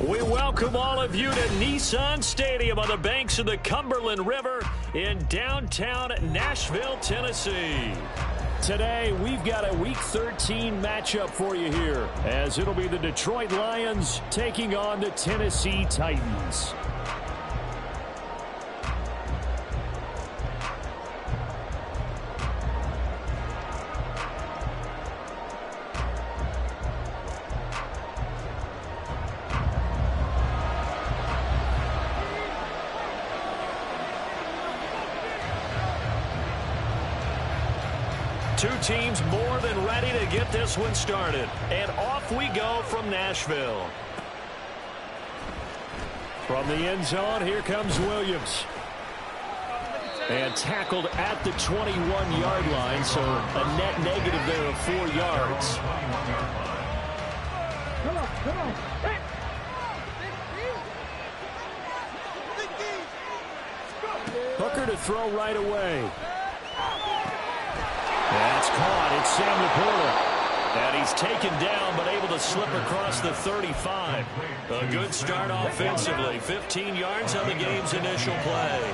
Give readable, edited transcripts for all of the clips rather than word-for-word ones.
We welcome all of you to Nissan Stadium on the banks of the Cumberland River in downtown Nashville, Tennessee. Today, we've got a Week 13 matchup for you here, as it'll be the Detroit Lions taking on the Tennessee Titans. Two teams more than ready to get this one started. And off we go from Nashville. From the end zone, here comes Williams. And tackled at the 21-yard line, so a net negative there of 4 yards. Hooker to throw right away. That's caught. It's Sam Laporta. And he's taken down, but able to slip across the 35. A good start offensively. 15 yards on the game's initial play.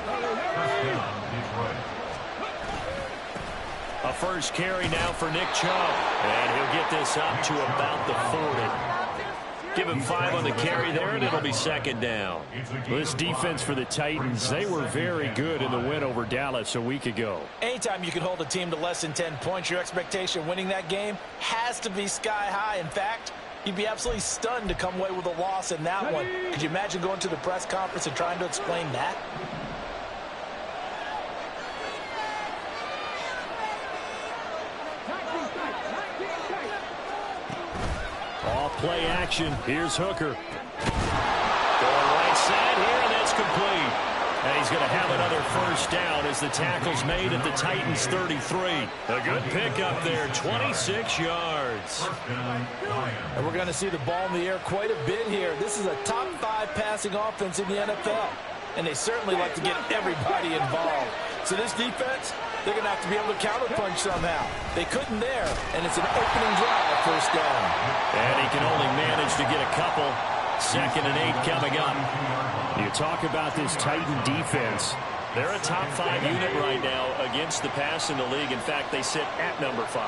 A first carry now for Nick Chubb. And he'll get this up to about the 40. Give him 5 on the carry there, and it'll be second down. Well, this defense for the Titans, they were very good in the win over Dallas a week ago. Anytime you can hold a team to less than 10 points, your expectation winning that game has to be sky high. In fact, you'd be absolutely stunned to come away with a loss in that one. Could you imagine going to the press conference and trying to explain that? Play action. Here's Hooker. Going right side here, and that's complete. And he's going to have another first down as the tackle's made at the Titans' 33. A good pickup there, 26 yards. And we're going to see the ball in the air quite a bit here. This is a top 5 passing offense in the NFL. And they certainly like to get everybody involved. So this defense, they're going to have to be able to counterpunch somehow. They couldn't there, and it's an opening drive, first down. And he can only manage to get a couple. 2nd and 8 coming up. You talk about this Titan defense. They're a top 5 unit right now against the pass in the league. In fact, they sit at number 5.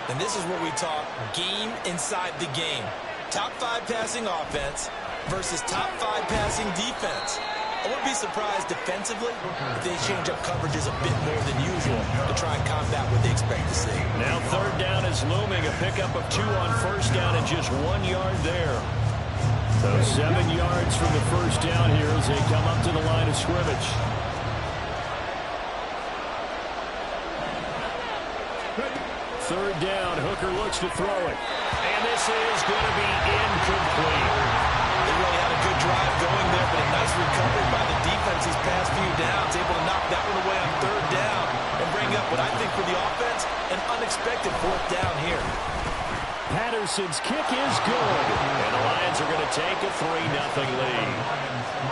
And this is where we talk game inside the game. Top 5 passing offense versus top 5 passing defense. I wouldn't be surprised defensively if they change up coverages a bit more than usual to try and combat what they expect to see. Now third down is looming. A pickup of 2 on first down and just 1 yard there. So 7 yards from the first down here as they come up to the line of scrimmage. Third down, Hooker looks to throw it. And this is going to be incomplete. They really had a good drive going there, but a nice recovery by the defense these past few downs. Able to knock that one away on third down and bring up what I think for the offense, an unexpected 4th down here. Patterson's kick is good. And the Lions are going to take a 3-0 lead.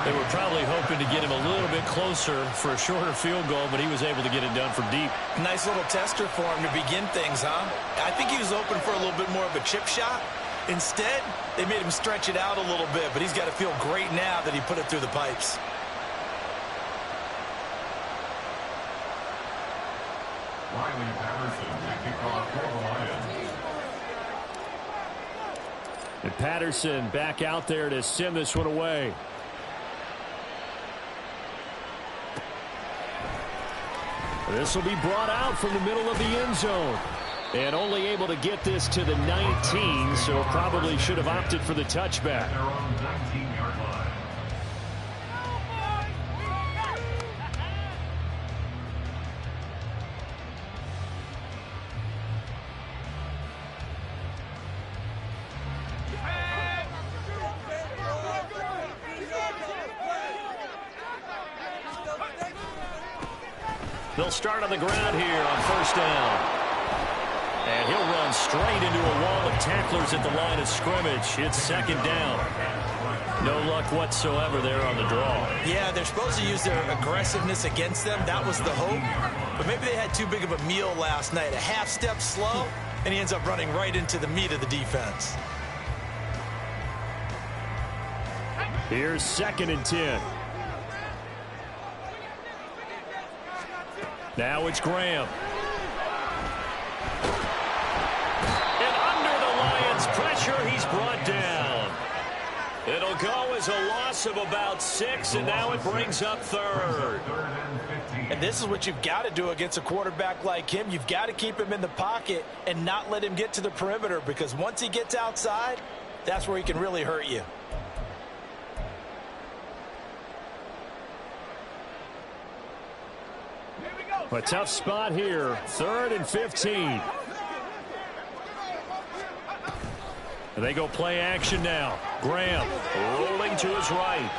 They were probably hoping to get him a little bit closer for a shorter field goal, but he was able to get it done from deep. Nice little tester for him to begin things, huh? I think he was open for a little bit more of a chip shot. Instead, they made him stretch it out a little bit, but he's got to feel great now that he put it through the pipes. Riley Patterson, the kickoff for the Lions. And Patterson back out there to send this one away. This will be brought out from the middle of the end zone. And only able to get this to the 19, so probably should have opted for the touchback. They're on the 19-yard line. They'll start on the ground here on first down. And he'll run straight into a wall of tacklers at the line of scrimmage. It's second down. No luck whatsoever there on the draw. Yeah, they're supposed to use their aggressiveness against them. That was the hope. But maybe they had too big of a meal last night. A half step slow, and he ends up running right into the meat of the defense. Here's 2nd and 10. Now it's Graham. And under the Lions' pressure, he's brought down. It'll go as a loss of about 6, and now it brings up 3rd. And this is what you've got to do against a quarterback like him. You've got to keep him in the pocket and not let him get to the perimeter, because once he gets outside, that's where he can really hurt you. A tough spot here. 3rd and 15. And they go play action now. Graham rolling to his right.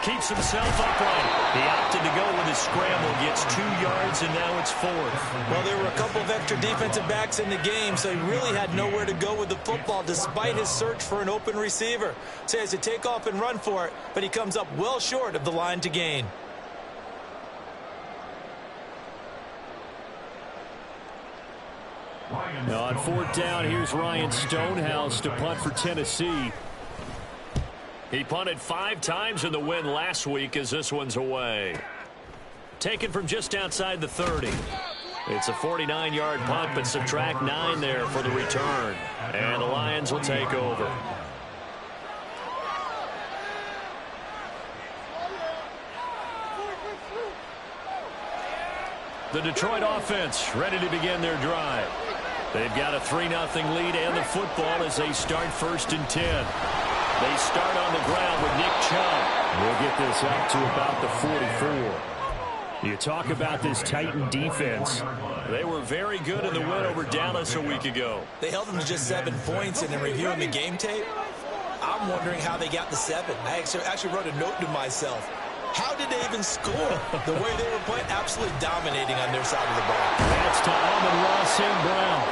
Keeps himself upright. He opted to go with his scramble. Gets 2 yards, and now it's 4th. Well, there were a couple of extra defensive backs in the game, so he really had nowhere to go with the football despite his search for an open receiver. So he has to take off and run for it, but he comes up well short of the line to gain. Now on 4th down, here's Ryan Stonehouse to punt for Tennessee. He punted 5 times in the win last week as this one's away. Taken from just outside the 30. It's a 49-yard punt, but subtract 9 there for the return. And the Lions will take over. The Detroit offense ready to begin their drive. They've got a 3-0 lead and the football as they start 1st and 10. They start on the ground with Nick Chubb. We'll get this up to about the 44. You talk about this Titan defense. They were very good in the win over Dallas a week ago. They held them to just 7 points, and in reviewing the game tape, I'm wondering how they got the 7. I actually wrote a note to myself. How did they even score? The way they were playing, absolutely dominating on their side of the ball. That's to Amon-Ra St. Brown.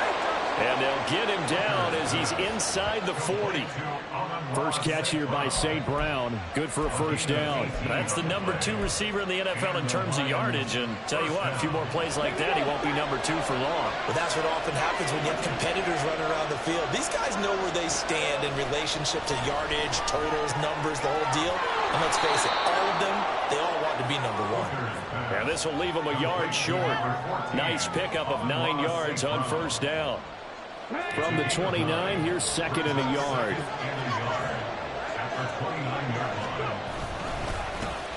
And they'll get him down as he's inside the 40. First catch here by St. Brown. Good for a 1st down. That's the number 2 receiver in the NFL in terms of yardage. And tell you what, a few more plays like that, he won't be number 2 for long. But that's what often happens when you have competitors running around the field. These guys know where they stand in relationship to yardage, totals, numbers, the whole deal. And let's face it, all of them, they all want to be number 1. And this will leave them a yard short. Nice pickup of 9 yards on 1st down. From the 29, here's 2nd and a yard.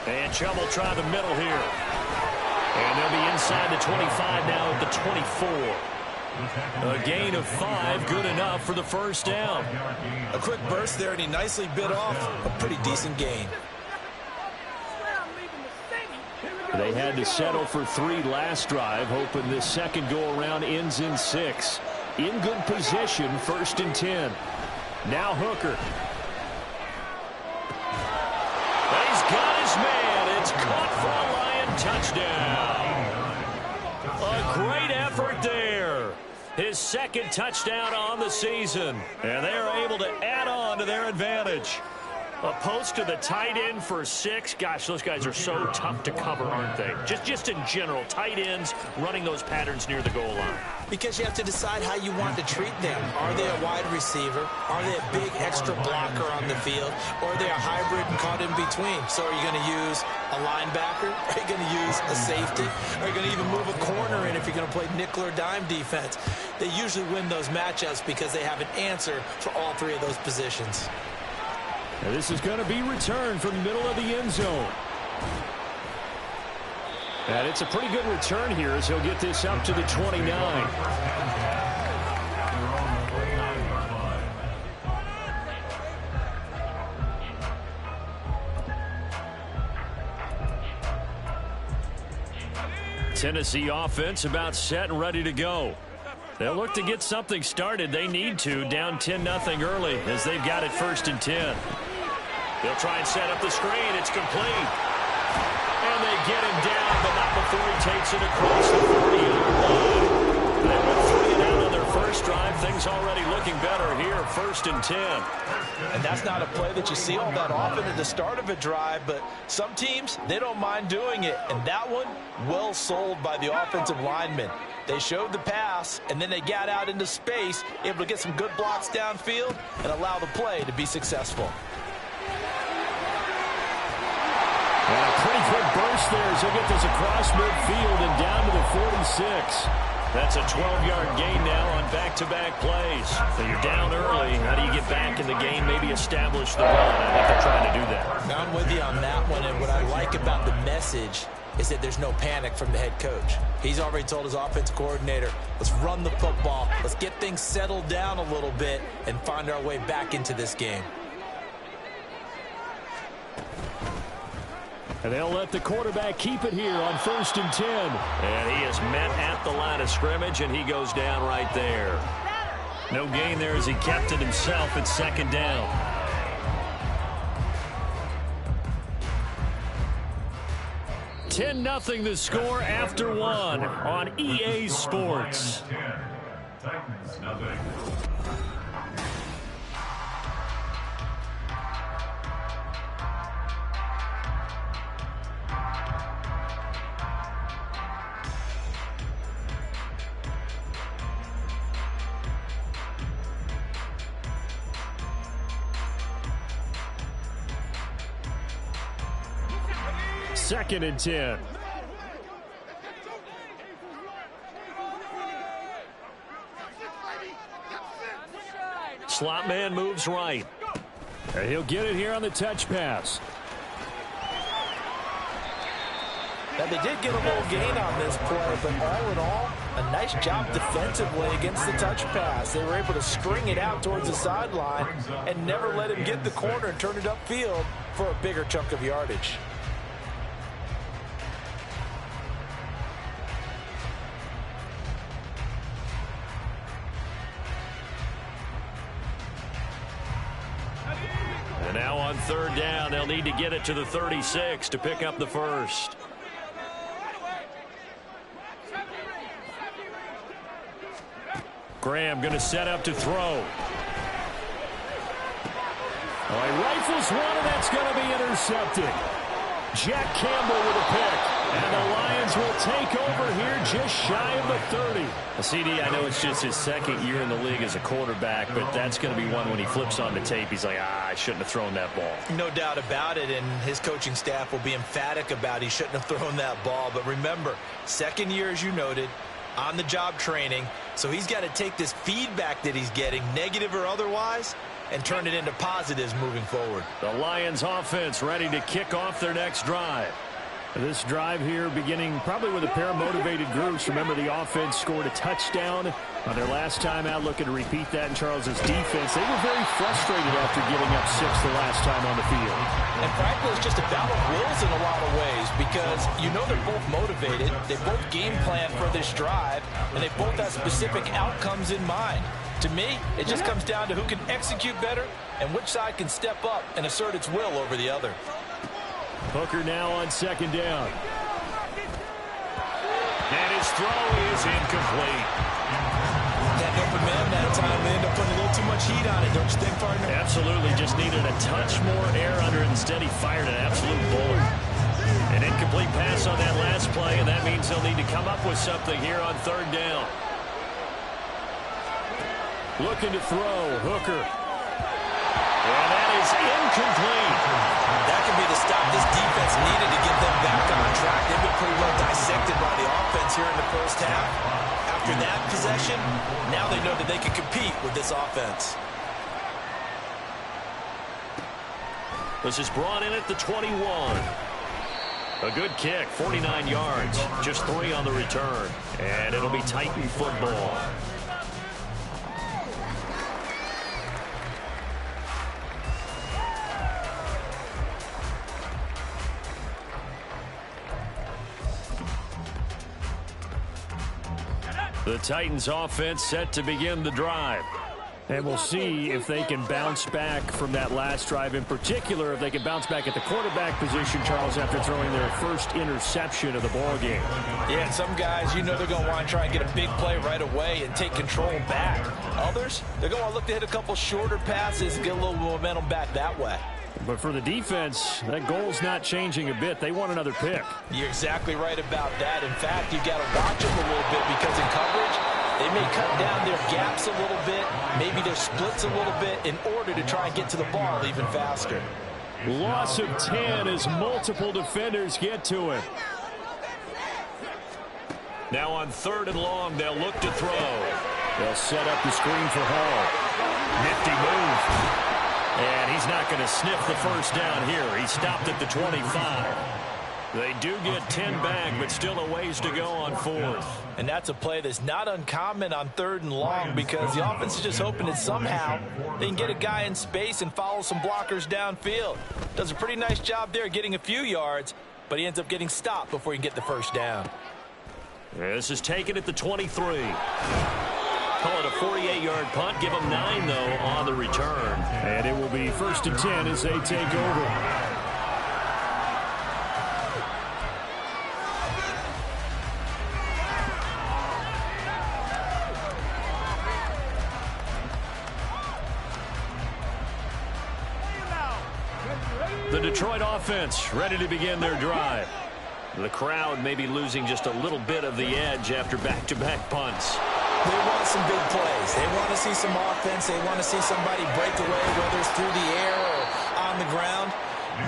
And Chubb will try the middle here. And they'll be inside the 25 now at the 24. A gain of 5, good enough for the 1st down. A quick burst there, and he nicely bit off a pretty decent gain. They had to settle for 3 last drive, hoping this second go-around ends in 6. In good position, 1st and 10. Now Hooker. He's got his man. It's caught for a Lion touchdown. A great effort there. His 2nd touchdown on the season. And they are able to add on to their advantage. A post to the tight end for 6. Gosh, those guys are so tough to cover, aren't they? Just in general, tight ends running those patterns near the goal line. Because you have to decide how you want to treat them. Are they a wide receiver? Are they a big extra blocker on the field? Or are they a hybrid and caught in between? So are you going to use a linebacker? Are you going to use a safety? Are you going to even move a corner in if you're going to play nickel or dime defense? They usually win those matchups because they have an answer for all 3 of those positions. And this is going to be returned from the middle of the end zone. And it's a pretty good return here as he'll get this up to the 29. Tennessee offense about set and ready to go. They'll look to get something started. They need to, down 10-0 early as they've got it 1st and 10. They'll try and set up the screen. It's complete. And they get him down, but not before he takes it across the 40-yard line. They went 3 and out on their first drive. Things already looking better here, 1st and 10. And that's not a play that you see all that often at the start of a drive, but some teams, they don't mind doing it. And that one, well sold by the offensive lineman. They showed the pass, and then they got out into space, able to get some good blocks downfield and allow the play to be successful. burst there as he'll get this across midfield and down to the 46. That's a 12-yard gain now on back-to-back plays. So you're down early. How do you get back in the game, maybe establish the run? I think they're trying to do that. Now I'm with you on that one, and what I like about the message is that there's no panic from the head coach. He's already told his offense coordinator, let's run the football, let's get things settled down a little bit and find our way back into this game. And they'll let the quarterback keep it here on 1st and 10. And he is met at the line of scrimmage, and he goes down right there. No gain there as he kept it himself at 2nd down. (10-0) the score after 1 on EA Sports. Titans, nothing. Second and 10. Slot man moves right. And he'll get it here on the touch pass. Now, they did get a little gain on this play, but all in all, a nice job defensively against the touch pass. They were able to string it out towards the sideline and never let him get the corner and turn it upfield for a bigger chunk of yardage. And now on 3rd down, they'll need to get it to the 36 to pick up the first. Graham going to set up to throw. Oh, he rifles one, and that's going to be intercepted. Jack Campbell with a pick. And the Lions will take over here just shy of the 30. CD, I know it's just his 2nd year in the league as a quarterback, but that's going to be one when he flips on the tape, he's like, I shouldn't have thrown that ball. No doubt about it, and his coaching staff will be emphatic about he shouldn't have thrown that ball. But remember, 2nd year, as you noted, on-the-job training, so he's got to take this feedback that he's getting, negative or otherwise, and turn it into positives moving forward. The Lions offense ready to kick off their next drive. This drive here beginning probably with a pair of motivated groups. Remember, the offense scored a touchdown on their last time out, looking to repeat that in Charles's defense. They were very frustrated after giving up 6 the last time on the field. And frankly, it's just a battle of wills in a lot of ways because you know they're both motivated. They both game plan for this drive, and they both have specific outcomes in mind. To me, it just comes down to who can execute better and which side can step up and assert its will over the other. Hooker now on 2nd down. And his throw is incomplete. That open man that time, they end up putting a little too much heat on it, don't you think, partner? Absolutely, just needed a touch more air under it. Instead, he fired an absolute bullet. An incomplete pass on that last play, and that means he'll need to come up with something here on 3rd down. Looking to throw, Hooker. And that is incomplete. That could be the stop this defense needed to get them back on track. They've been pretty well dissected by the offense here in the first half. After that possession, now they know that they can compete with this offense. This is brought in at the 21. A good kick, 49 yards. Just 3 on the return. And it'll be Titan football. The Titans offense set to begin the drive. And we'll see if they can bounce back from that last drive. In particular, if they can bounce back at the quarterback position, Charles, after throwing their first interception of the ball game. Yeah, and some guys, you know they're going to want to try and get a big play right away and take control back. Others, they're going to look to hit a couple shorter passes and get a little momentum back that way. But for the defense, that goal's not changing a bit. They want another pick. You're exactly right about that. In fact, you've got to watch them a little bit because in coverage, they may cut down their gaps a little bit, maybe their splits a little bit in order to try and get to the ball even faster. Loss of 10 as multiple defenders get to it. Now on 3rd and long, they'll look to throw. They'll set up the screen for Hall. Nifty move. And he's not going to sniff the first down here. He stopped at the 25. They do get 10 back, but still a ways to go on 4th. And that's a play that's not uncommon on 3rd and long because the offense is just hoping that somehow they can get a guy in space and follow some blockers downfield. Does a pretty nice job there getting a few yards, but he ends up getting stopped before he can get the first down. This is taken at the 23. Call it a 48-yard punt. Give them 9, though, on the return. And it will be 1st and 10 as they take over. The Detroit offense ready to begin their drive. The crowd may be losing just a little bit of the edge after back-to-back punts. They want some big plays. They want to see some offense. They want to see somebody break away, whether it's through the air or on the ground.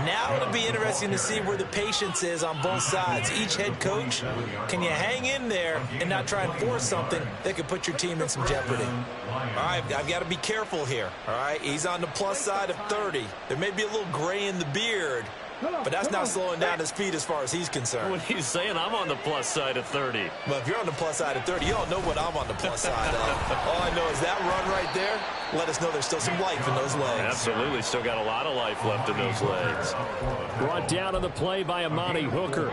Now it'll be interesting to see where the patience is on both sides. Each head coach, can you hang in there and not try and force something that could put your team in some jeopardy? All right, I've got to be careful here. All right, he's on the plus side of 30. There may be a little gray in the beard, but that's not slowing down his feet as far as he's concerned. When he's saying I'm on the plus side of 30. Well, if you're on the plus side of 30, you don't know what I'm on the plus side of. All I know is that run right there, let us know there's still some life in those legs. Absolutely, still got a lot of life left in those legs. Brought down on the play by Amani Hooker.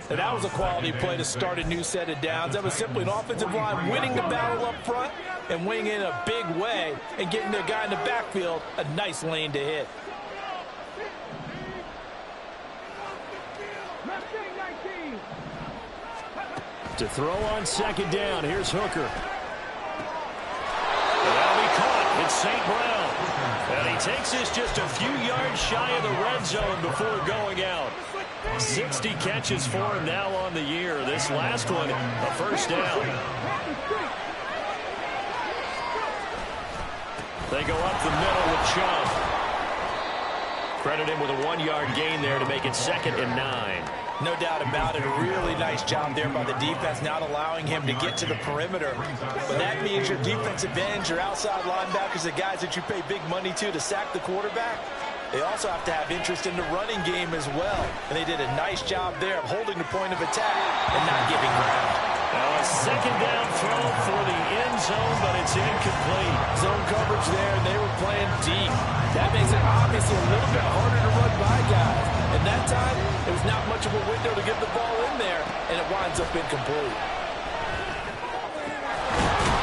And that was a quality play to start a new set of downs. That was simply an offensive line winning the battle up front and winning in a big way and getting their guy in the backfield a nice lane to hit. To throw on 2nd down, here's Hooker. That'll be caught. It's St. Brown. And he takes this just a few yards shy of the red zone before going out. 60 catches for him now on the year. This last one, a first down. They go up the middle with Chubb. Credit him with a 1-yard gain there to make it 2nd and 9. No doubt about it. A really nice job there by the defense, not allowing him to get to the perimeter. But that means your defensive ends, your outside linebackers, the guys that you pay big money to sack the quarterback, they also have to have interest in the running game as well. And they did a nice job there of holding the point of attack and not giving ground. Now a 2nd down throw for the end zone, but it's incomplete. Zone coverage there, and they were playing deep. That makes it obviously a little bit harder to run by guys. And that time, it was not much of a window to get the ball in there, and it winds up incomplete.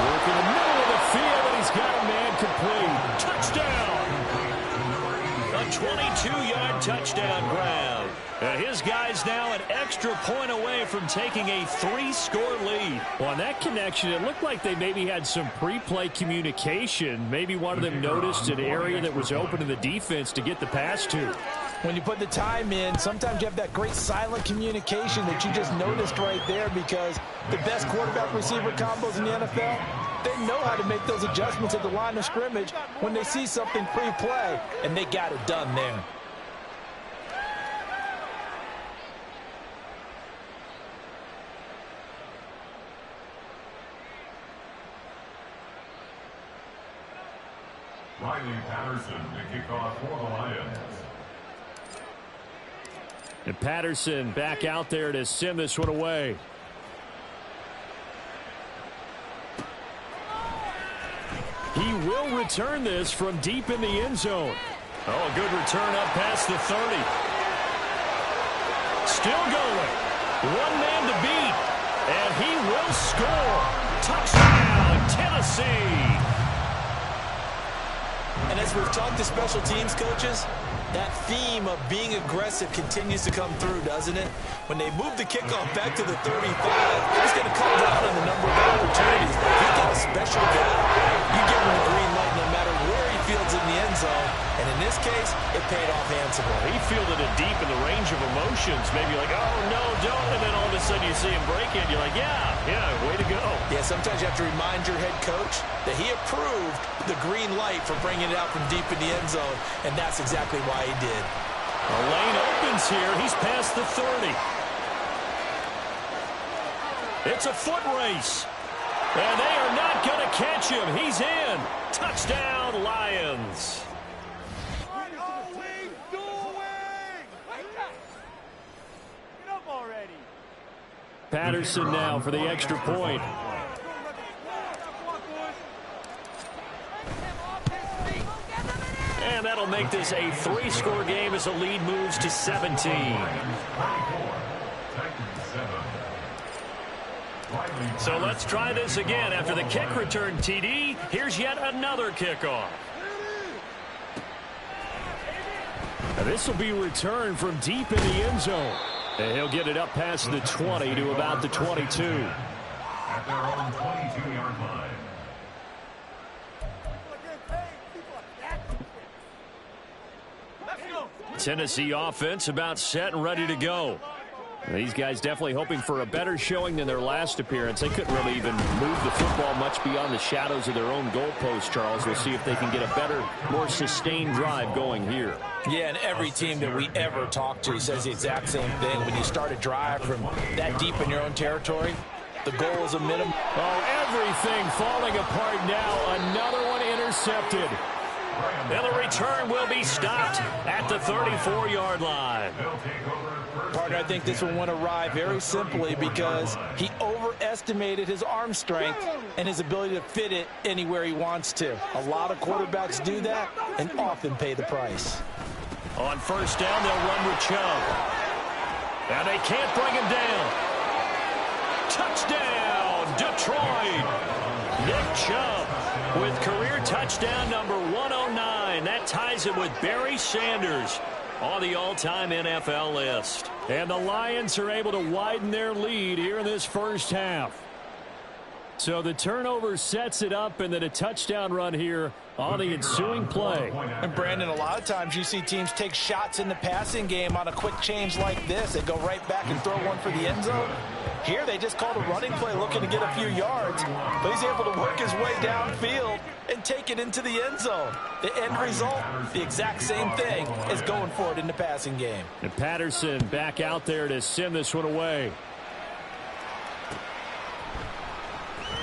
Work in the middle of the field, and he's got a man complete. Touchdown! A 22-yard touchdown grab. And his guys now an extra point away from taking a 3-score lead. Well, on that connection, it looked like they maybe had some pre-play communication. Maybe one of them noticed an area that was open in the defense to get the pass to. When you put the time in, sometimes you have that great silent communication that you just noticed right there, because the best quarterback-receiver combos in the NFL, they know how to make those adjustments at the line of scrimmage when they see something pre-play, and they got it done there. Riley Patterson to kick off for the Lions. And Patterson back out there to send this one away. He will return this from deep in the end zone. Oh, a good return up past the 30. Still going. One man to beat. And he will score. Touchdown, Tennessee. And as we've talked to special teams coaches, that theme of being aggressive continues to come through, doesn't it? When they move the kickoff back to the 35, it's going to come down on the number of opportunities. If you got a special guy, you give him a green light no matter where he fields in the end zone. And in in this case, it paid off handsomely. He fielded it deep in the range of emotions. Maybe like, oh, no, don't. And then all of a sudden you see him break it. You're like, yeah, way to go. Yeah, sometimes you have to remind your head coach that he approved the green light for bringing it out from deep in the end zone, and that's exactly why he did. The lane opens here. He's past the 30. It's a foot race. And they are not going to catch him. He's in. Touchdown, Lions. Patterson now for the extra point. And that'll make this a 3-score game as the lead moves to 17. So let's try this again. After the kick return TD, here's yet another kickoff. This will be returned from deep in the end zone. And he'll get it up past the 20 to about the 22. At their own 22-yard line. Tennessee offense about set and ready to go. These guys definitely hoping for a better showing than their last appearance. They couldn't really even move the football much beyond the shadows of their own goalpost, Charles. We'll see if they can get a better, more sustained drive going here. Yeah, and every team that we ever talk to says the exact same thing. When you start a drive from that deep in your own territory, the goal is a minimum. Oh, everything falling apart now. Another one intercepted. And the return will be stopped at the 34-yard line. Partner, I think this one went awry very simply because he overestimated his arm strength and his ability to fit it anywhere he wants to. A lot of quarterbacks do that and often pay the price. On first down, they'll run with Chubb. And they can't bring him down. Touchdown, Detroit. Nick Chubb with career touchdown number 109. That ties it with Barry Sanders on the all-time NFL list. And the Lions are able to widen their lead here in this first half. So the turnover sets it up, and then a touchdown run here on the ensuing play. And Brandon, a lot of times you see teams take shots in the passing game on a quick change like this. They go right back and throw one for the end zone. Here they just called a running play looking to get a few yards, but he's able to work his way downfield and take it into the end zone. The end result, the exact same thing as going for it in the passing game. And Patterson back out there to send this one away.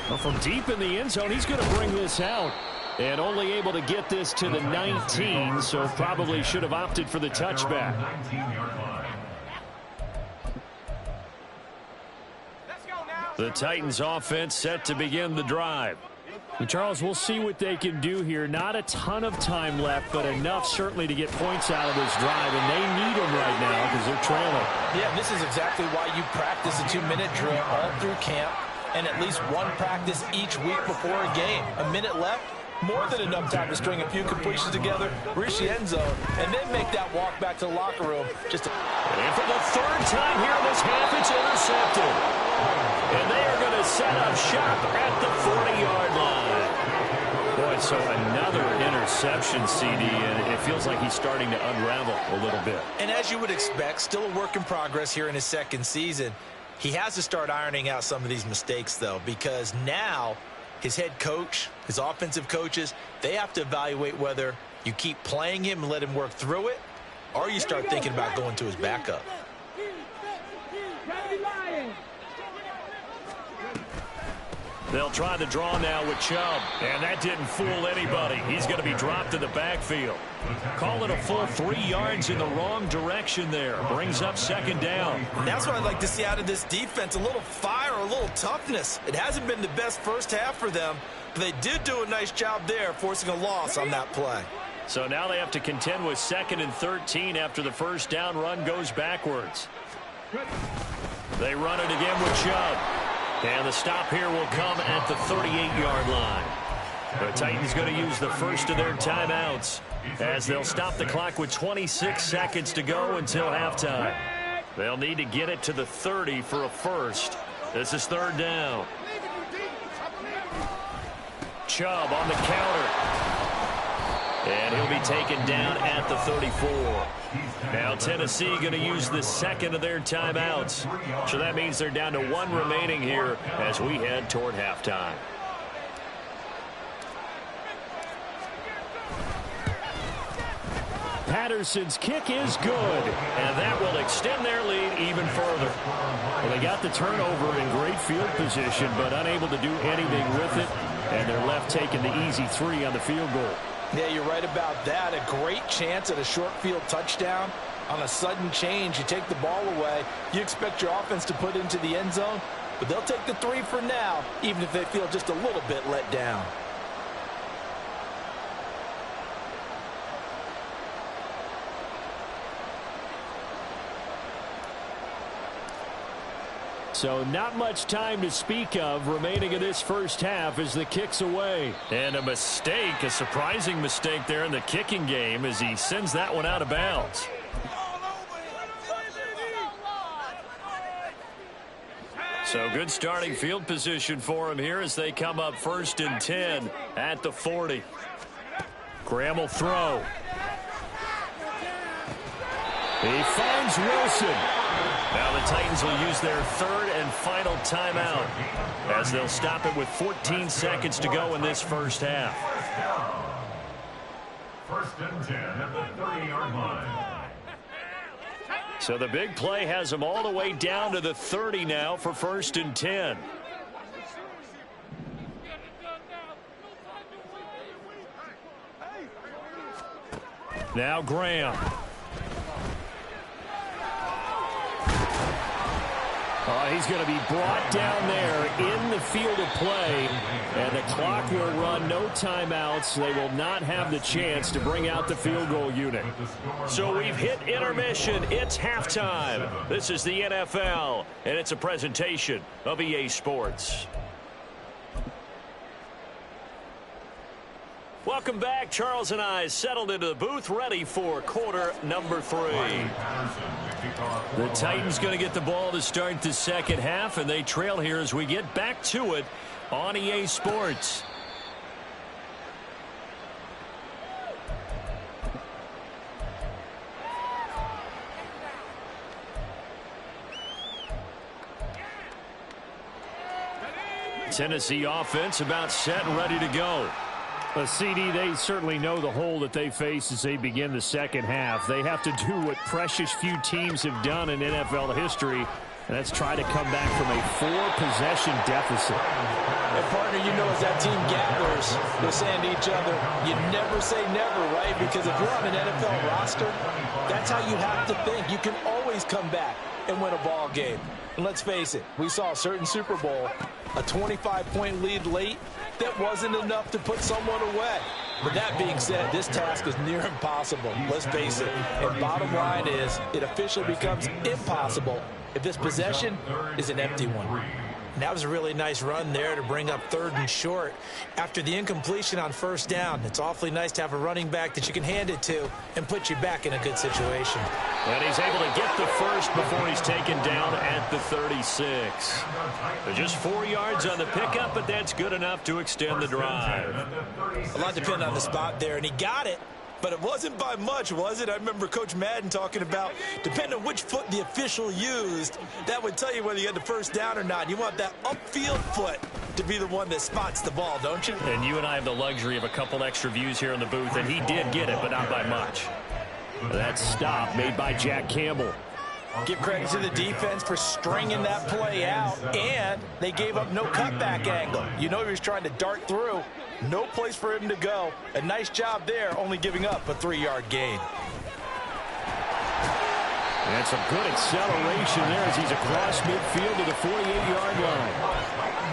Well, from deep in the end zone, he's going to bring this out. And only able to get this to the 19, so probably should have opted for the touchback. The Titans offense set to begin the drive. And Charles, we'll see what they can do here. Not a ton of time left, but enough certainly to get points out of this drive, and they need them right now because they're trailing. Yeah, this is exactly why you practice a 2-minute drill all through camp and at least one practice each week before a game. A minute left, more than enough time to string a few completions together, reach the end zone, and then make that walk back to the locker room. And for the third time here in this half, it's intercepted. And they are going to set up shop at the 40-yard line. Boy, so another interception, CD, and it feels like he's starting to unravel a little bit. And as you would expect, still a work in progress here in his second season. He has to start ironing out some of these mistakes, though, because now his head coach, his offensive coaches, they have to evaluate whether you keep playing him and let him work through it, or you start thinking about going to his backup. They'll try the draw now with Chubb, and that didn't fool anybody. He's going to be dropped in the backfield. Call it a full 3 yards in the wrong direction there. Brings up second down. And that's what I'd like to see out of this defense, a little fire, a little toughness. It hasn't been the best first half for them, but they did do a nice job there, forcing a loss on that play. So now they have to contend with 2nd and 13 after the first down run goes backwards. They run it again with Chubb. And the stop here will come at the 38-yard line. The Titans going to use the first of their timeouts as they'll stop the clock with 26 seconds to go until halftime. They'll need to get it to the 30 for a first. This is third down. Chubb on the counter. And he'll be taken down at the 34. Now Tennessee going to use the second of their timeouts. So that means they're down to one remaining here as we head toward halftime. Patterson's kick is good, and that will extend their lead even further. Well, they got the turnover in great field position, but unable to do anything with it, and they're left taking the easy 3 on the field goal. Yeah, you're right about that. A great chance at a short field touchdown. On a sudden change, you take the ball away. You expect your offense to put into the end zone, but they'll take the 3 for now, even if they feel just a little bit let down. So not much time to speak of remaining in this first half as the kick's away. And a mistake, a surprising mistake there in the kicking game as he sends that one out of bounds. So good starting field position for him here as they come up 1st and 10 at the 40. Graham will throw. He finds Wilson. Now the Titans will use their 3rd and final timeout as they'll stop it with 14 seconds to go in this first half. 1st and 10 at the 30-yard line. So the big play has them all the way down to the 30 now for 1st and 10. Now Graham. He's going to be brought down there in the field of play, and the clock will run, no timeouts. They will not have the chance to bring out the field goal unit. So we've hit intermission. It's halftime. This is the NFL, and it's a presentation of EA Sports. Welcome back. Charles and I settled into the booth, ready for quarter number 3. The Titans going to get the ball to start the second half, and they trail here as we get back to it on EA Sports. Tennessee offense about set and ready to go. CD, they certainly know the hole that they face as they begin the second half. They have to do what precious few teams have done in NFL history, and that's try to come back from a 4-possession deficit. And partner, you know, as that team gamblers, they're saying to each other, you never say never, right? Because if you're on an NFL roster, that's how you have to think. You can always come back and win a ball game. And let's face it, we saw a certain Super Bowl, a 25-point lead late, that wasn't enough to put someone away. But that being said, this task is near impossible. Let's face it. And bottom line is, it officially becomes impossible if this possession is an empty one. And that was a really nice run there to bring up 3rd and short. After the incompletion on 1st down, it's awfully nice to have a running back that you can hand it to and put you back in a good situation. And he's able to get the first before he's taken down at the 36. Just 4 yards on the pickup, but that's good enough to extend the drive. A lot depended on the spot there, and he got it. But it wasn't by much, was it? I remember Coach Madden talking about, depending on which foot the official used, that would tell you whether you had the first down or not. You want that upfield foot to be the one that spots the ball, don't you? And you and I have the luxury of a couple extra views here in the booth, and he did get it, but not by much. That stop made by Jack Campbell. Give credit to the defense for stringing that play out, and they gave up no cutback angle. You know he was trying to dart through. No place for him to go. A nice job there, only giving up a 3-yard gain. And some good acceleration there as he's across midfield to the 48-yard line.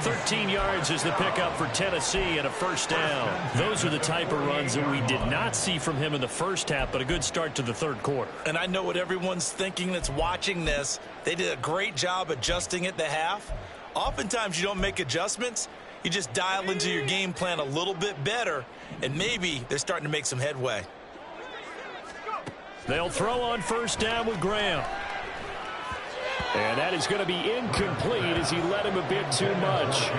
13 yards is the pickup for Tennessee and a 1st down. Those are the type of runs that we did not see from him in the first half, but a good start to the 3rd quarter. And I know what everyone's thinking that's watching this. They did a great job adjusting at the half. Oftentimes you don't make adjustments. You just dial into your game plan a little bit better, and maybe they're starting to make some headway. They'll throw on 1st down with Graham. And that is going to be incomplete as he led him a bit too much.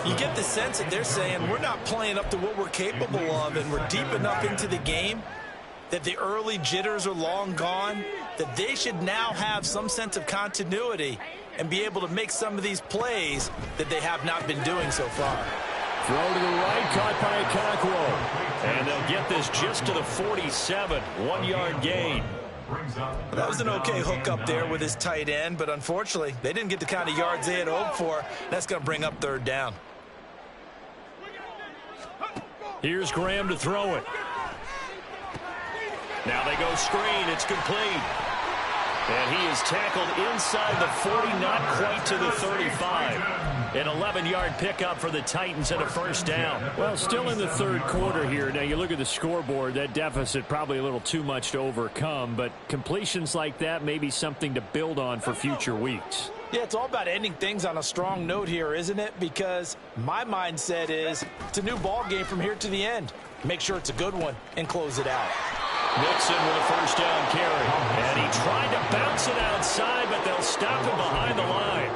You get the sense that they're saying we're not playing up to what we're capable of, and we're deep enough into the game that the early jitters are long gone, that they should now have some sense of continuity and be able to make some of these plays that they have not been doing so far. Throw to the right, caught by Okonkwo. And they'll get this just to the 47, 1-yard gain. That was an okay hook up there with his tight end, but unfortunately, they didn't get the kind of yards they had hoped for. That's going to bring up third down. Here's Graham to throw it. Now they go screen. It's complete. And he is tackled inside the 40, not quite to the 35. An 11-yard pickup for the Titans and a first down. Well, still in the third quarter here. Now, you look at the scoreboard, that deficit probably a little too much to overcome, but completions like that may be something to build on for future weeks. Yeah, it's all about ending things on a strong note here, isn't it? Because my mindset is it's a new ball game from here to the end. Make sure it's a good one and close it out. Mixon with a first down carry. And he tried to bounce it outside, but they'll stop him behind the line.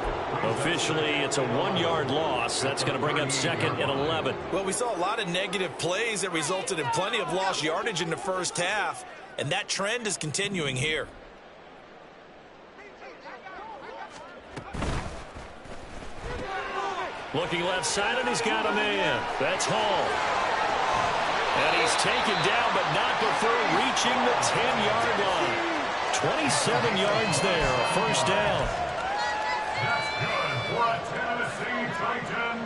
Officially, it's a 1-yard loss. That's going to bring up second and 11. Well, we saw a lot of negative plays that resulted in plenty of lost yardage in the first half, and that trend is continuing here. Looking left side, and he's got a man. That's Hall. And he's taken down, but not before reaching the 10-yard line. 27 yards there, a first down. That's good for a Tennessee Titan.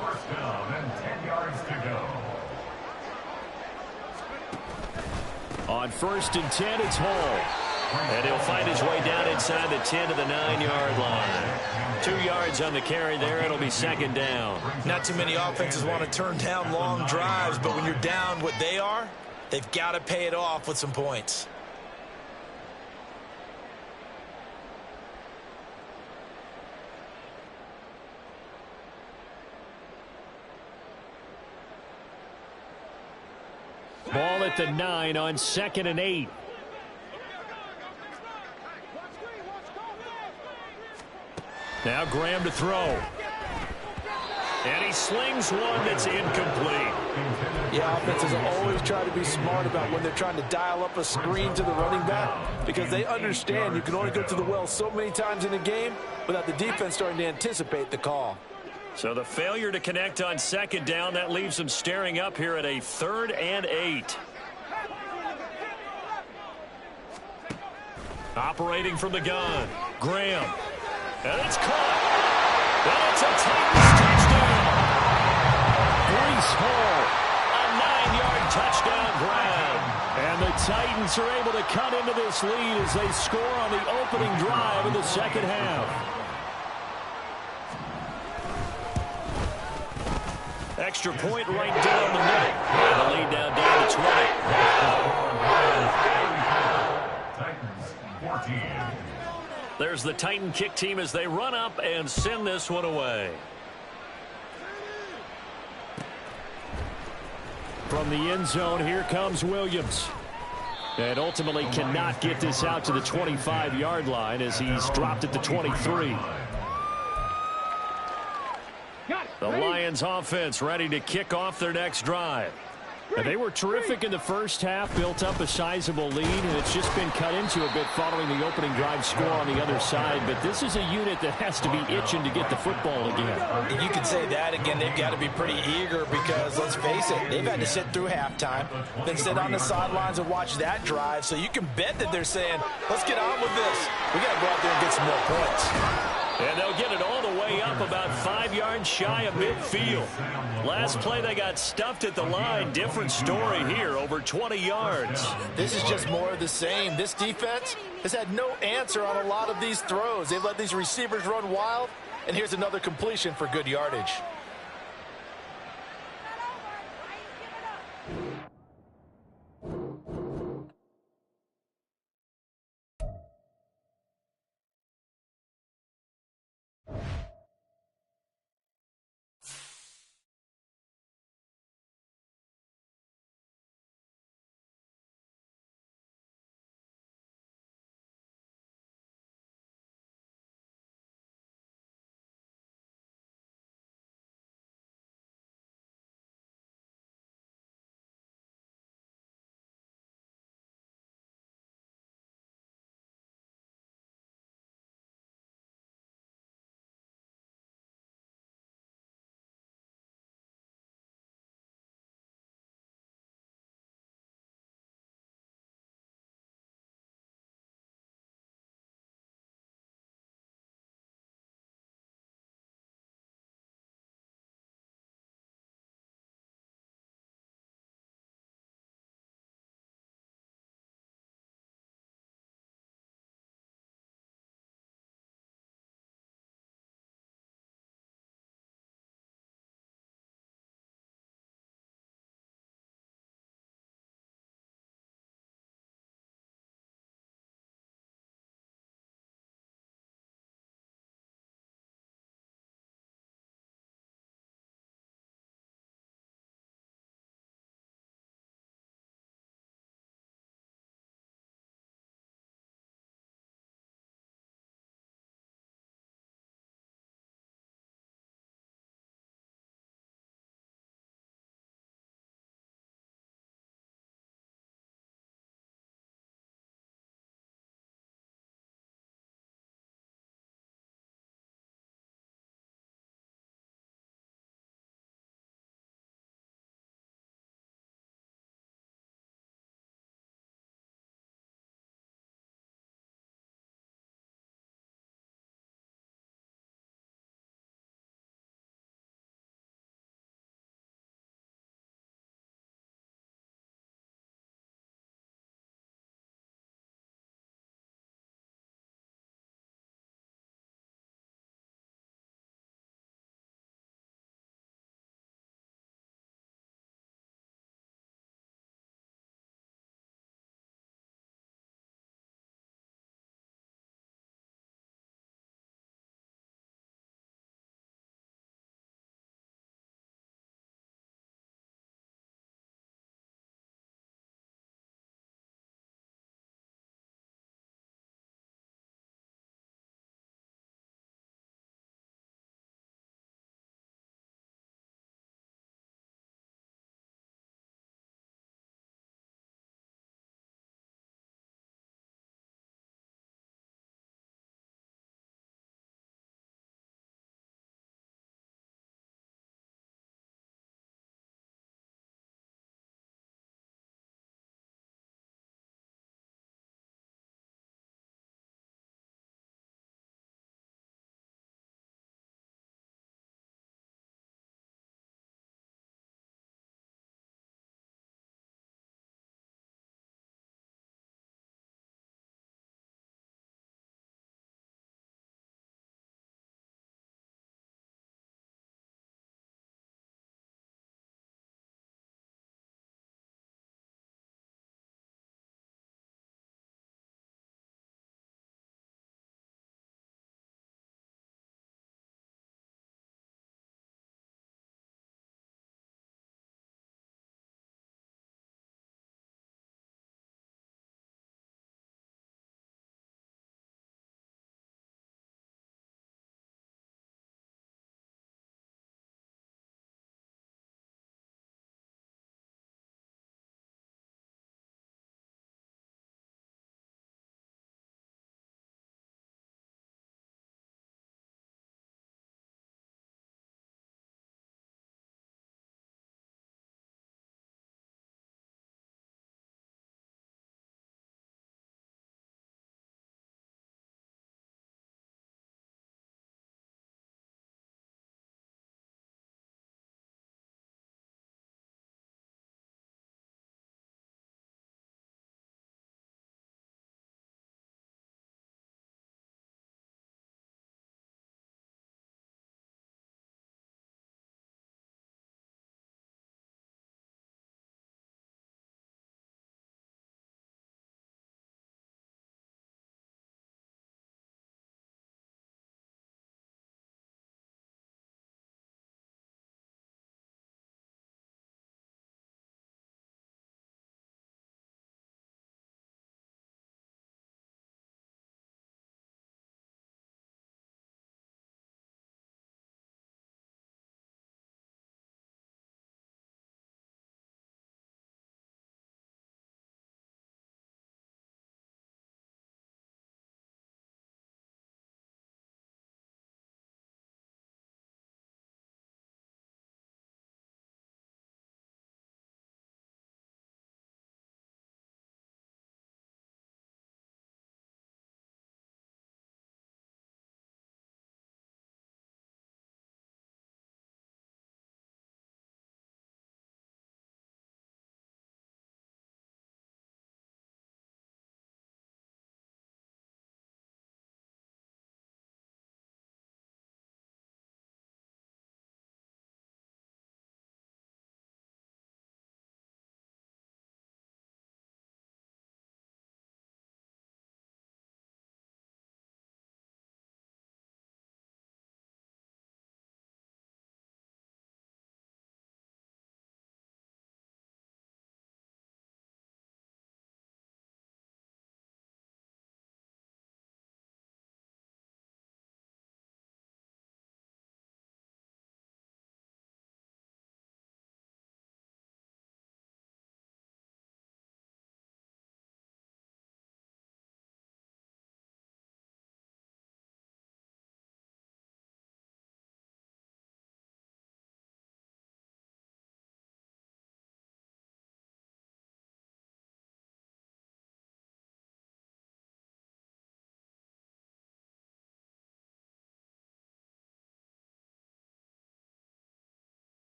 First down and 10 yards to go. On first and 10, it's Hall. And he'll find his way down inside the 10 to the 9-yard line. 2 yards on the carry there. It'll be second down. Not too many offenses want to turn down long drives, but when you're down what they are, they've got to pay it off with some points. Ball at the 9 on 2nd and 8. Now Graham to throw. And he slings one that's incomplete. Yeah, offenses always try to be smart about when they're trying to dial up a screen to the running back, because they understand you can only go to the well so many times in a game without the defense starting to anticipate the call. So the failure to connect on second down, that leaves them staring up here at a 3rd and 8. Operating from the gun, Graham. And it's caught. And it's a Titans touchdown. Breece Hall, a 9-yard touchdown grab. And the Titans are able to cut into this lead as they score on the opening drive in the second half. Extra point right down the middle. And the lead down to 20. Titans 14. There's the Titan kick team as they run up and send this one away. From the end zone, here comes Williams. And ultimately cannot get this out to the 25-yard line as he's dropped at the 23. The Lions offense ready to kick off their next drive. And they were terrific in the first half, built up a sizable lead, and it's just been cut into a bit following the opening drive score on the other side. But this is a unit that has to be itching to get the football again. You could say that again. They've got to be pretty eager because, let's face it, they've had to sit through halftime, then sit on the sidelines and watch that drive. So you can bet that they're saying, let's get on with this. We got to go out there and get some more points. And they'll get it all the way up about 5 yards shy of midfield. Last play they got stuffed at the line. Different story here, over 20 yards. This is just more of the same. This defense has had no answer on a lot of these throws. They've let these receivers run wild, and here's another completion for good yardage.